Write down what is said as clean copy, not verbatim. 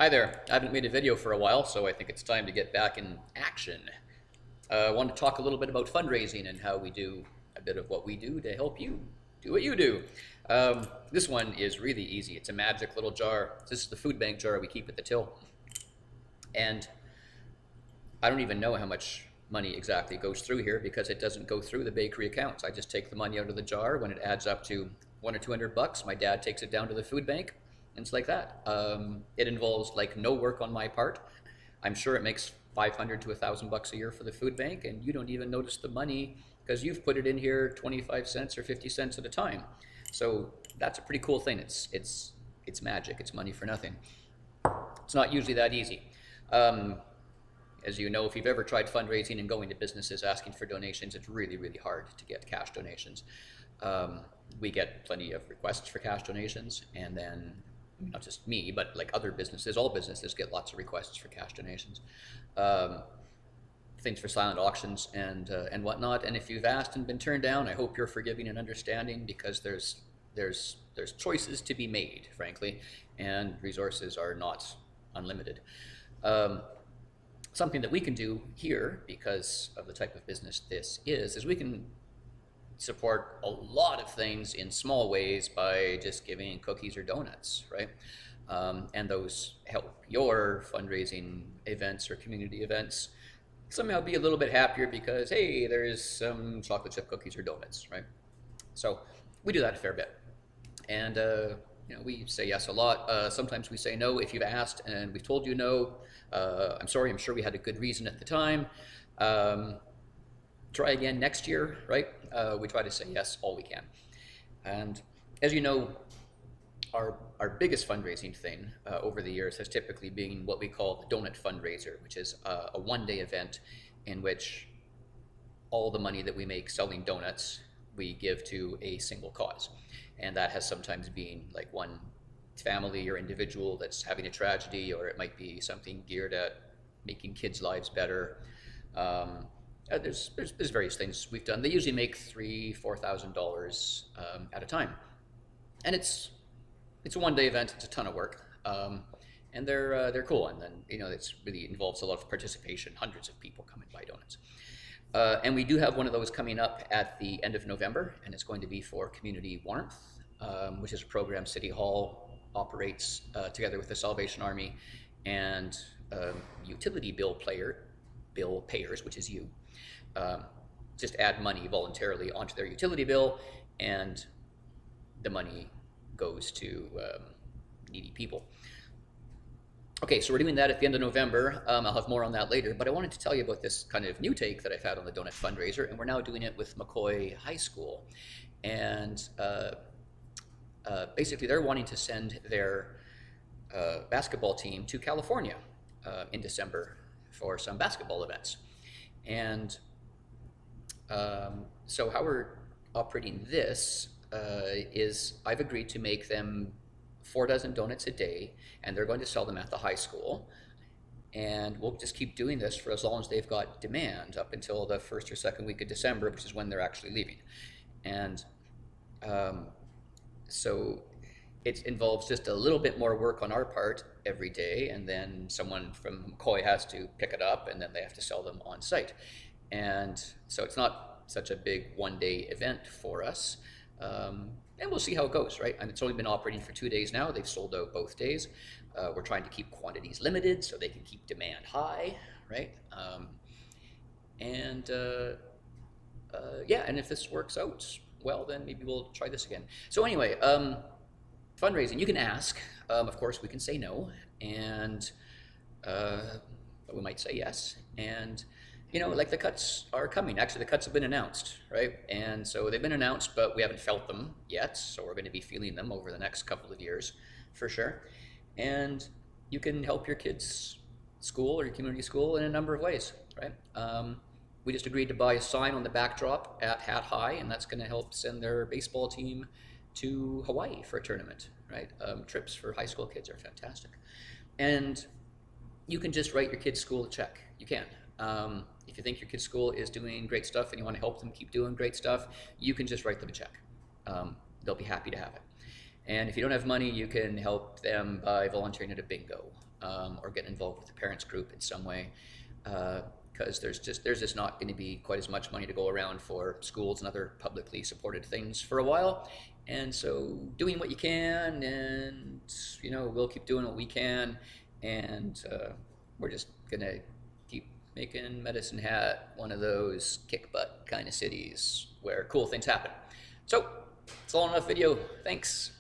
Hi there. I haven't made a video for a while, so I think it's time to get back in action. I want to talk a little bit about fundraising and how we do a bit of what we do to help you do what you do. This one is really easy. It's a magic little jar. This is the food bank jar we keep at the till. And I don't even know how much money exactly goes through here because it doesn't go through the bakery accounts. I just take the money out of the jar. When it adds up to $100 or $200, my dad takes it down to the food bank, and it's like that. It involves like no work on my part. I'm sure it makes 500 to $1,000 a year for the food bank, and you don't even notice the money because you've put it in here 25 cents or 50 cents at a time. So that's a pretty cool thing. It's magic. It's money for nothing. It's not usually that easy. As you know, if you've ever tried fundraising and going to businesses asking for donations, it's really, really hard to get cash donations. We get plenty of requests for cash donations, and then not just me, but like other businesses, all businesses get lots of requests for cash donations. Things for silent auctions and whatnot. And if you've asked and been turned down, I hope you're forgiving and understanding because there's choices to be made, frankly, and resources are not unlimited. Something that we can do here, because of the type of business this is we can support a lot of things in small ways by just giving cookies or donuts, right? And those help your fundraising events or community events somehow be a little bit happier because, hey, there's some chocolate chip cookies or donuts, right? So we do that a fair bit. And we say yes a lot. Sometimes we say no if you've asked and we've told you no. I'm sorry, I'm sure we had a good reason at the time. Try again next year, right? We try to say yes all we can. And as you know, our biggest fundraising thing over the years has typically been what we call the Donut Fundraiser, which is a one-day event in which all the money that we make selling donuts we give to a single cause. And that has sometimes been like one family or individual that's having a tragedy, or it might be something geared at making kids' lives better. There's various things we've done. They usually make $3,000-4,000 at a time, and it's a one-day event. It's a ton of work, and they're cool. And then it's really involves a lot of participation. Hundreds of people come and buy donuts. And we do have one of those coming up at the end of November, and it's going to be for Community Warmth, which is a program City Hall operates together with the Salvation Army and utility bill payers, which is you. Just add money voluntarily onto their utility bill, and the money goes to needy people. Okay, so we're doing that at the end of November. I'll have more on that later, but I wanted to tell you about this kind of new take that I've had on the Donut Fundraiser, and we're now doing it with McCoy High School. And basically they're wanting to send their basketball team to California in December for some basketball events. And so how we're operating this is I've agreed to make them 4 dozen donuts a day, and they're going to sell them at the high school. And we'll just keep doing this for as long as they've got demand, up until the first or second week of December, which is when they're actually leaving. And so it involves just a little bit more work on our part every day, and then someone from McCoy has to pick it up, and then they have to sell them on site. And so it's not such a big one-day event for us. And we'll see how it goes, right? And it's only been operating for 2 days now. They've sold out both days. We're trying to keep quantities limited so they can keep demand high, right? Yeah, and if this works out well, then maybe we'll try this again. So anyway, fundraising, you can ask. Of course, we can say no, and we might say yes. And like the cuts are coming. Actually, the cuts have been announced, right? And so they've been announced, but we haven't felt them yet. So we're going to be feeling them over the next couple of years, for sure. And you can help your kids' school or your community school in a number of ways, right? We just agreed to buy a sign on the backdrop at Hat High, and that's going to help send their baseball team to Hawaii for a tournament, right? Trips for high school kids are fantastic. And you can just write your kid's school a check. You can. If you think your kid's school is doing great stuff and you want to help them keep doing great stuff, you can just write them a check. They'll be happy to have it. And if you don't have money, you can help them by volunteering at a bingo, or getting involved with the parents group in some way, because there's just not going to be quite as much money to go around for schools and other publicly supported things for a while. And so doing what you can, and we'll keep doing what we can, and we're just gonna keep making Medicine Hat one of those kick butt kind of cities where cool things happen. So it's a long enough video. Thanks.